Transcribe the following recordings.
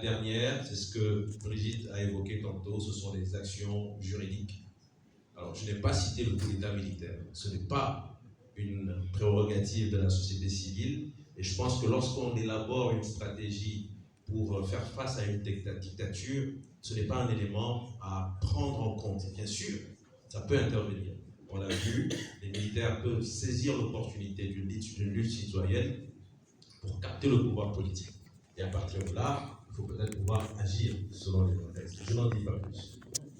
dernière, c'est ce que Brigitte a évoqué tantôt, ce sont les actions juridiques. Alors, je n'ai pas cité le coup d'État militaire. Ce n'est pas une prérogative de la société civile. Et je pense que lorsqu'on élabore une stratégie pour faire face à une dictature, ce n'est pas un élément à prendre en compte. Bien sûr, ça peut intervenir. On l'a vu, les militaires peuvent saisir l'opportunité d'une lutte citoyenne pour capter le pouvoir politique. Et à partir de là, il faut peut-être pouvoir agir selon les contextes. Je n'en dis pas plus.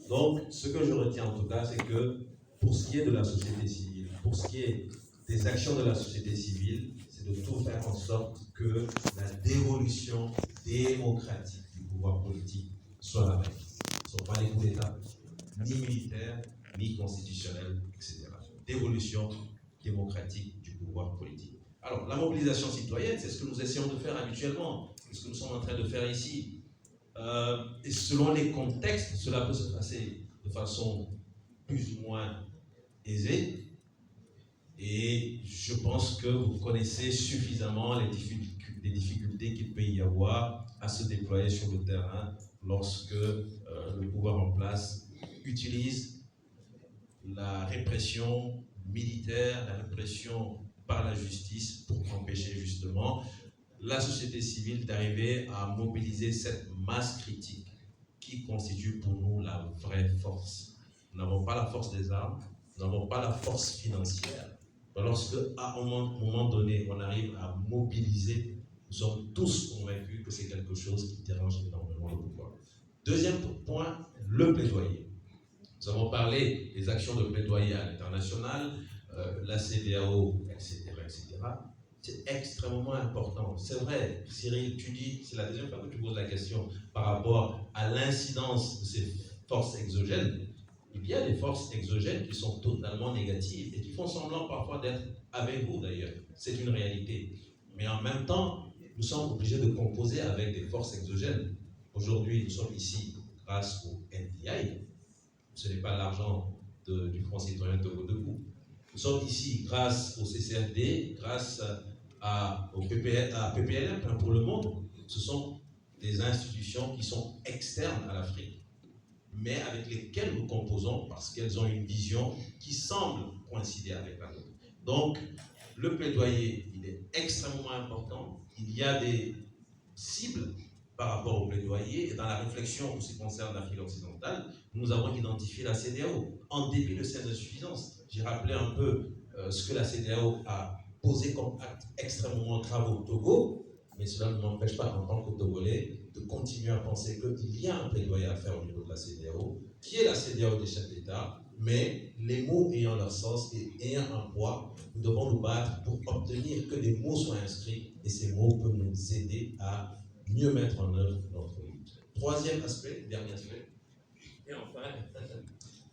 Donc, ce que je retiens en tout cas, c'est que pour ce qui est de la société civile, pour ce qui est des actions de la société civile, c'est de tout faire en sorte que la dévolution démocratique du pouvoir politique soit la règle. Ce ne sont pas les coups d'État, ni militaires, ni constitutionnels, etc. Dévolution démocratique du pouvoir politique. Alors, la mobilisation citoyenne, c'est ce que nous essayons de faire habituellement, c'est ce que nous sommes en train de faire ici. Et selon les contextes, cela peut se passer de façon plus ou moins aisée. Et je pense que vous connaissez suffisamment les difficultés qu'il peut y avoir à se déployer sur le terrain lorsque le pouvoir en place utilise la répression militaire, la répression par la justice pour empêcher justement la société civile d'arriver à mobiliser cette masse critique qui constitue pour nous la vraie force. Nous n'avons pas la force des armes, nous n'avons pas la force financière. Mais lorsque, à un moment donné, on arrive à mobiliser, nous sommes tous convaincus que c'est quelque chose qui dérange énormément le pouvoir. Deuxième point, le plaidoyer. Nous avons parlé des actions de plaidoyer à l'international, la CEDEAO, etc., etc. C'est extrêmement important. C'est vrai, Cyril, tu dis, c'est la deuxième fois que tu poses la question par rapport à l'incidence de ces forces exogènes. Il y a des forces exogènes qui sont totalement négatives et qui font semblant parfois d'être avec vous d'ailleurs. C'est une réalité. Mais en même temps, nous sommes obligés de composer avec des forces exogènes. Aujourd'hui, nous sommes ici grâce au NDI. Ce n'est pas l'argent du Front citoyen Togo Debout. Nous sommes ici grâce au CCRD, grâce au PPLM pour le monde. Ce sont des institutions qui sont externes à l'Afrique, mais avec lesquelles nous composons parce qu'elles ont une vision qui semble coïncider avec la nôtre. Donc, le plaidoyer, il est extrêmement important. Il y a des cibles par rapport au plaidoyer, et dans la réflexion en ce qui concerne l'Afrique occidentale, nous avons identifié la CEDEAO, en dépit de ses insuffisances. J'ai rappelé un peu ce que la CEDEAO a posé comme acte extrêmement grave au Togo, mais cela ne m'empêche pas, en tant que Togolais, de continuer à penser qu'il y a un plaidoyer à faire au niveau de la CEDEAO, qui est la CEDEAO des chefs d'État, mais les mots ayant leur sens et ayant un poids, nous devons nous battre pour obtenir que les mots soient inscrits, et ces mots peuvent nous aider à mieux mettre en œuvre notre lutte. Troisième aspect, dernier aspect,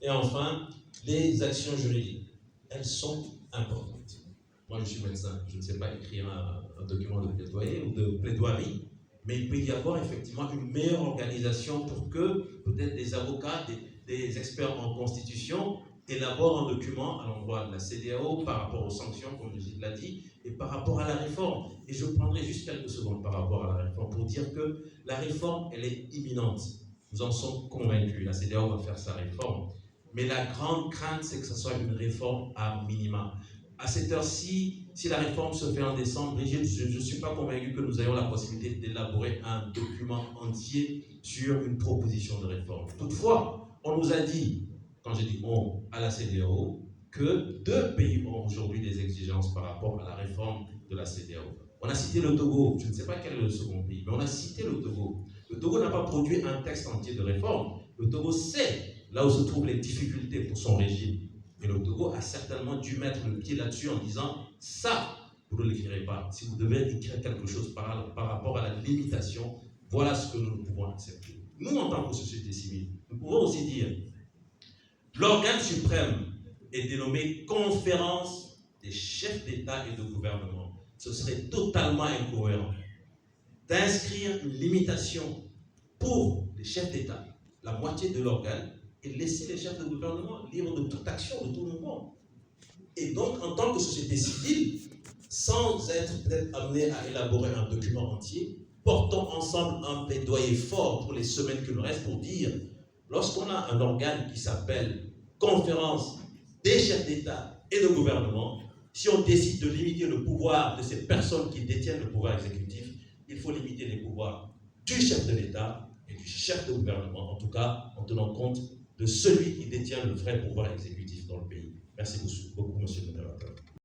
et enfin, les actions juridiques, elles sont importantes. Moi, je suis médecin, je ne sais pas écrire un document de plaidoyer ou de plaidoirie, mais il peut y avoir effectivement une meilleure organisation pour que peut-être des avocats, des experts en constitution élaborent un document à l'endroit de la CEDEAO par rapport aux sanctions, comme je l'ai dit, et par rapport à la réforme. Et je prendrai juste quelques secondes par rapport à la réforme pour dire que la réforme, elle est imminente. Nous en sommes convaincus. La CEDEAO va faire sa réforme. Mais la grande crainte, c'est que ce soit une réforme à minima. À cette heure-ci, si la réforme se fait en décembre, Brigitte, je ne suis pas convaincu que nous ayons la possibilité d'élaborer un document entier sur une proposition de réforme. Toutefois, on nous a dit, quand j'ai dit on, à la CEDEAO, que 2 pays ont aujourd'hui des exigences par rapport à la réforme de la CEDEAO. On a cité le Togo, je ne sais pas quel est le second pays, mais on a cité le Togo. Le Togo n'a pas produit un texte entier de réforme. Le Togo sait là où se trouvent les difficultés pour son régime. Et le Togo a certainement dû mettre le pied là-dessus en disant « ça, vous ne l'écrirez pas. Si vous devez écrire quelque chose par rapport à la limitation, voilà ce que nous pouvons accepter. » Nous, en tant que société civile, nous pouvons aussi dire l'organe suprême est dénommé Conférence des chefs d'État et de gouvernement. Ce serait totalement incohérent d'inscrire une limitation pour les chefs d'État, la moitié de l'organe, et laisser les chefs de gouvernement libres de toute action, de tout mouvement. Et donc, en tant que société civile, sans être peut-être amené à élaborer un document entier, portons ensemble un plaidoyer fort pour les semaines qui nous restent pour dire, lorsqu'on a un organe qui s'appelle conférence des chefs d'État et de gouvernement, si on décide de limiter le pouvoir de ces personnes qui détiennent le pouvoir exécutif, il faut limiter les pouvoirs du chef de l'État et du chef de gouvernement, en tout cas en tenant compte de celui qui détient le vrai pouvoir exécutif dans le pays. Merci beaucoup, monsieur le modérateur.